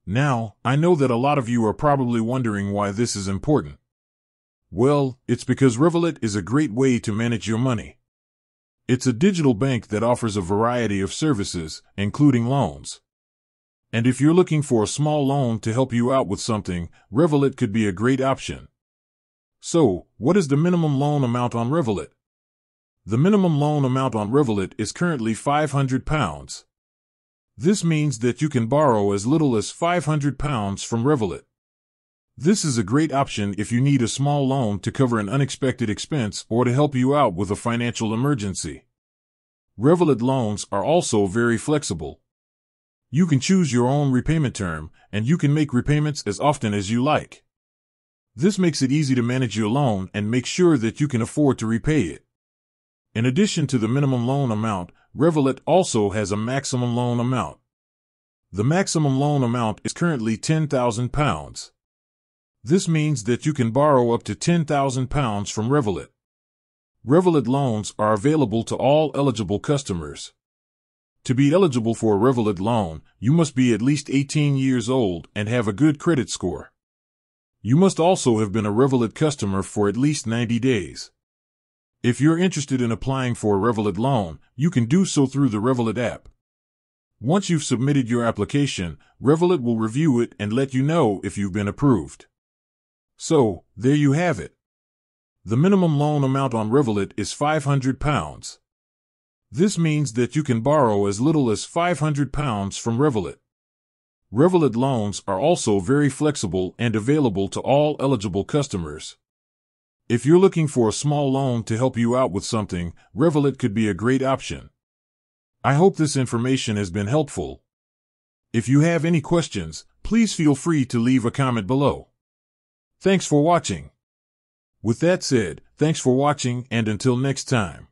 Now, I know that a lot of you are probably wondering why this is important. Well, it's because Revolut is a great way to manage your money. It's a digital bank that offers a variety of services, including loans. And if you're looking for a small loan to help you out with something, Revolut could be a great option. So, what is the minimum loan amount on Revolut? The minimum loan amount on Revolut is currently £500. This means that you can borrow as little as £500 from Revolut. This is a great option if you need a small loan to cover an unexpected expense or to help you out with a financial emergency. Revolut loans are also very flexible. You can choose your own repayment term, and you can make repayments as often as you like. This makes it easy to manage your loan and make sure that you can afford to repay it. In addition to the minimum loan amount, Revolut also has a maximum loan amount. The maximum loan amount is currently £10,000. This means that you can borrow up to £10,000 from Revolut. Revolut loans are available to all eligible customers. To be eligible for a Revolut loan, you must be at least 18 years old and have a good credit score. You must also have been a Revolut customer for at least 90 days. If you're interested in applying for a Revolut loan, you can do so through the Revolut app. Once you've submitted your application, Revolut will review it and let you know if you've been approved. So, there you have it. The minimum loan amount on Revolut is £500. This means that you can borrow as little as £500 from Revolut. Revolut loans are also very flexible and available to all eligible customers. If you're looking for a small loan to help you out with something, Revolut could be a great option. I hope this information has been helpful. If you have any questions, please feel free to leave a comment below. Thanks for watching. With that said, thanks for watching, and until next time.